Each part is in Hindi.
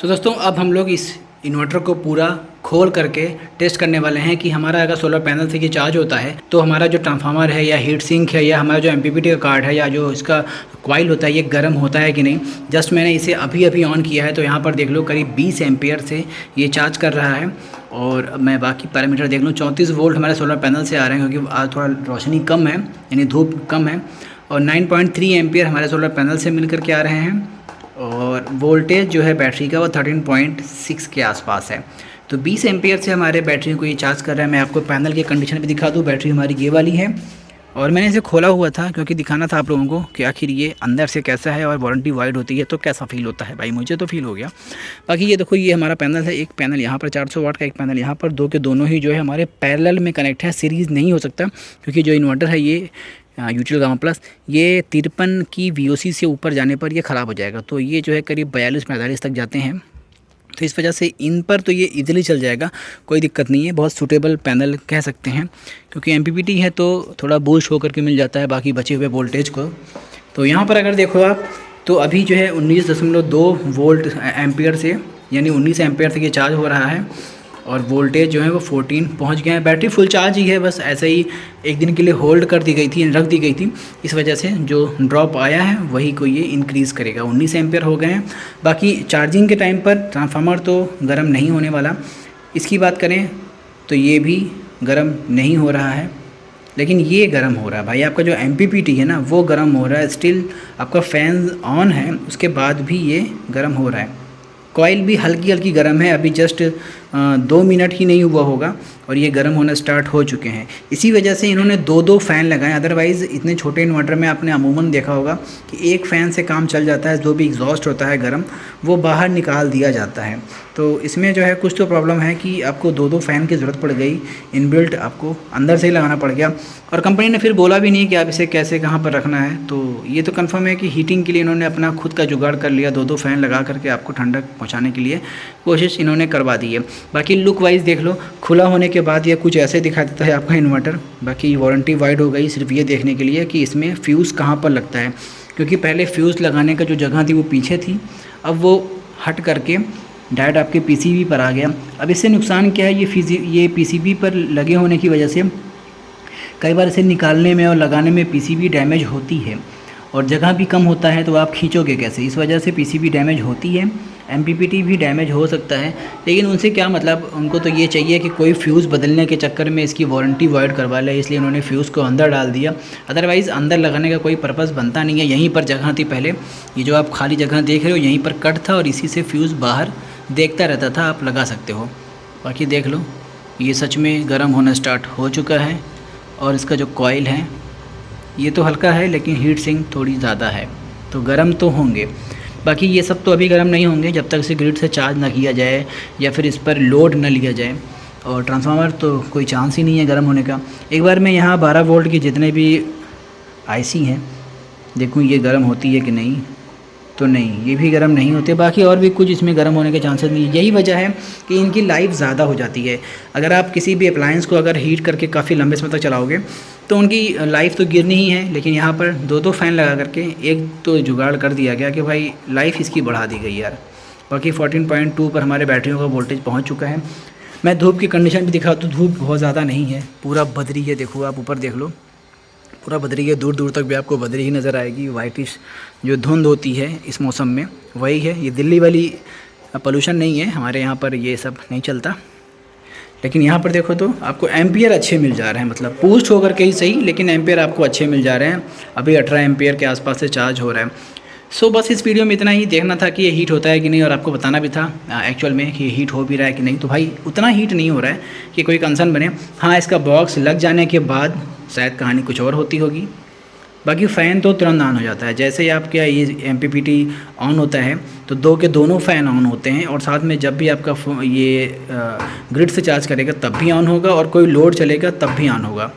सो दोस्तों अब हम लोग इस इन्वर्टर को पूरा खोल करके टेस्ट करने वाले हैं कि हमारा अगर सोलर पैनल से ये चार्ज होता है तो हमारा जो ट्रांसफार्मर है या हीट सिंक है या हमारा जो एमपीपीटी का कार्ड है या जो इसका कॉइल होता है ये गर्म होता है कि नहीं। जस्ट मैंने इसे अभी अभी ऑन किया है तो यहाँ पर देख लो करीब 20 एम्पियर से ये चार्ज कर रहा है। और अब मैं बाकी पैरामीटर देख लूँ, 34 वोल्ट हमारे सोलर पैनल से आ रहे हैं क्योंकि आज थोड़ा रोशनी कम है यानी धूप कम है। और 9.3 एम्पियर हमारे सोलर पैनल से मिल कर के आ रहे हैं और वोल्टेज जो है बैटरी का वो 13.6 के आसपास है। तो 20 एम्पियर से हमारे बैटरी को ये चार्ज कर रहा है। मैं आपको पैनल की कंडीशन भी दिखा दूँ। बैटरी हमारी ये वाली है और मैंने इसे खोला हुआ था क्योंकि दिखाना था आप लोगों को कि आखिर ये अंदर से कैसा है और वारंटी वाइड होती है तो कैसा फील होता है। भाई मुझे तो फील हो गया। बाकी ये देखो ये हमारा पैनल है, एक पैनल यहाँ पर 400 वाट का, एक पैनल यहाँ पर, दो के दोनों ही जो है हमारे पैरेलल में कनेक्ट है। सीरीज़ नहीं हो सकता क्योंकि जो इन्वर्टर है ये यूटिल गामा प्लस ये 53 की VOC से ऊपर जाने पर ये ख़राब हो जाएगा। तो ये जो है करीब 42-45 तक जाते हैं। तो इस वजह से इन पर तो ये इजीली चल जाएगा, कोई दिक्कत नहीं है। बहुत सूटेबल पैनल कह सकते हैं क्योंकि एमपीपीटी है तो थोड़ा बूस्ट होकर के मिल जाता है बाकी बचे हुए वोल्टेज को। तो यहाँ पर अगर देखो आप तो अभी जो है 19.2 वोल्ट एम्पियर से यानी 19 एम्पियर से ये चार्ज हो रहा है और वोल्टेज जो है वो 14 पहुंच गया है। बैटरी फुल चार्ज ही है, बस ऐसे ही एक दिन के लिए होल्ड कर दी गई थी, रख दी गई थी। इस वजह से जो ड्रॉप आया है वही को ये इंक्रीज़ करेगा। 19 एम्पियर हो गए हैं। बाकी चार्जिंग के टाइम पर ट्रांसफार्मर तो गर्म नहीं होने वाला। इसकी बात करें तो ये भी गर्म नहीं हो रहा है, लेकिन ये गर्म हो रहा है भाई। आपका जो एमपीपीटी है ना वो गर्म हो रहा है। स्टिल आपका फ़ैन ऑन है उसके बाद भी ये गर्म हो रहा है। कॉइल भी हल्की हल्की गर्म है, अभी जस्ट 2 मिनट ही नहीं हुआ होगा और ये गर्म होना स्टार्ट हो चुके हैं। इसी वजह से इन्होंने 2-2 फ़ैन लगाए। अदरवाइज़ इतने छोटे इन्वर्टर में आपने अमूमन देखा होगा कि एक फ़ैन से काम चल जाता है, जो भी एग्जॉस्ट होता है गर्म वो बाहर निकाल दिया जाता है। तो इसमें जो है कुछ तो प्रॉब्लम है कि आपको 2-2 फ़ैन की ज़रूरत पड़ गई, इनबिल्ट आपको अंदर से ही लगाना पड़ गया। और कंपनी ने फिर बोला भी नहीं कि आप इसे कैसे कहाँ पर रखना है। तो ये तो कंफर्म है कि हीटिंग के लिए इन्होंने अपना खुद का जुगाड़ कर लिया। 2-2 फ़ैन लगा करके आपको ठंडक पहुँचाने के लिए कोशिश इन्होंने करवा दी है। बाकी लुक वाइज देख लो, खुला होने के बाद ये कुछ ऐसे दिखा देता है आपका इन्वर्टर। बाकी वारंटी वाइड हो गई सिर्फ ये देखने के लिए कि इसमें फ्यूज़ कहाँ पर लगता है, क्योंकि पहले फ्यूज़ लगाने का जो जगह थी वो पीछे थी, अब वो हट करके डायरेक्ट आपके PCB पर आ गया। अब इससे नुकसान क्या है, ये PCB पर लगे होने की वजह से कई बार इसे निकालने में और लगाने में PCB डैमेज होती है और जगह भी कम होता है तो आप खींचोगे कैसे। इस वजह से PCB डैमेज होती है, एमपीपीटी भी डैमेज हो सकता है। लेकिन उनसे क्या मतलब, उनको तो ये चाहिए कि कोई फ्यूज़ बदलने के चक्कर में इसकी वारंटी वाइड करवा ले, इसलिए उन्होंने फ्यूज़ को अंदर डाल दिया। अदरवाइज़ अंदर लगाने का कोई पर्पज़ बनता नहीं है। यहीं पर जगह थी पहले, ये जो आप खाली जगह देख रहे हो यहीं पर कट था और इसी से फ्यूज़ बाहर देखता रहता था, आप लगा सकते हो। बाकी देख लो ये सच में गर्म होना स्टार्ट हो चुका है और इसका जो कॉइल है ये तो हल्का है लेकिन हीट सिंक थोड़ी ज़्यादा है, तो गर्म तो होंगे। बाकी ये सब तो अभी गर्म नहीं होंगे जब तक इसे ग्रिड से चार्ज ना किया जाए या फिर इस पर लोड न लिया जाए। और ट्रांसफार्मर तो कोई चांस ही नहीं है गर्म होने का। एक बार मैं यहाँ 12 वोल्ट के जितने भी IC हैं देखूँ ये गर्म होती है कि नहीं, तो नहीं, ये भी गर्म नहीं होते। बाकी और भी कुछ इसमें गर्म होने के चांसेस नहीं। यही वजह है कि इनकी लाइफ ज़्यादा हो जाती है। अगर आप किसी भी अप्लायंस को अगर हीट करके काफ़ी लंबे समय तक चलाओगे तो उनकी लाइफ तो गिरनी ही है। लेकिन यहाँ पर 2-2 फ़ैन लगा करके एक तो जुगाड़ कर दिया गया कि भाई लाइफ इसकी बढ़ा दी गई यार। बाकी 14.2 पर हमारे बैटरियों का वोल्टेज पहुँच चुका है। मैं धूप की कंडीशन भी दिखा दूँ, धूप बहुत ज़्यादा नहीं है, पूरा बदरी है। देखो आप ऊपर देख लो, पूरा बदरी है, दूर दूर तक भी आपको बदरी ही नज़र आएगी। वाइटिश जो धुंध होती है इस मौसम में वही है। ये दिल्ली वाली पोल्यूशन नहीं है, हमारे यहाँ पर ये सब नहीं चलता। लेकिन यहाँ पर देखो तो आपको एम्पियर अच्छे मिल जा रहे हैं, मतलब बूस्ट होकर के ही सही लेकिन एम्पियर आपको अच्छे मिल जा रहे हैं। अभी 18 एम्पियर के आसपास से चार्ज हो रहा है। सो बस इस वीडियो में इतना ही देखना था कि ये हीट होता है कि नहीं और आपको बताना भी था एक्चुअल में कि ये हीट हो भी रहा है कि नहीं। तो भाई उतना हीट नहीं हो रहा है कि कोई कंसर्न बने। हाँ, इसका बॉक्स लग जाने के बाद शायद कहानी कुछ और होती होगी। बाकी फ़ैन तो तुरंत ऑन हो जाता है। जैसे ही आपका ये एमपीपीटी ऑन होता है तो 2 के दोनों फ़ैन ऑन होते हैं और साथ में जब भी आपका ये ग्रिड से चार्ज करेगा तब भी ऑन होगा और कोई लोड चलेगा तब भी ऑन होगा।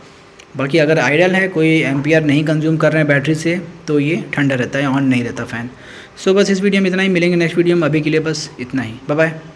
बाकी अगर आइडल है, कोई एम्पियर नहीं कंज्यूम कर रहे हैं बैटरी से, तो ये ठंडा रहता है, ऑन नहीं रहता फ़ैन। सो बस इस वीडियो में इतना ही। मिलेंगे नेक्स्ट वीडियो में, अभी के लिए बस इतना ही। Bye bye.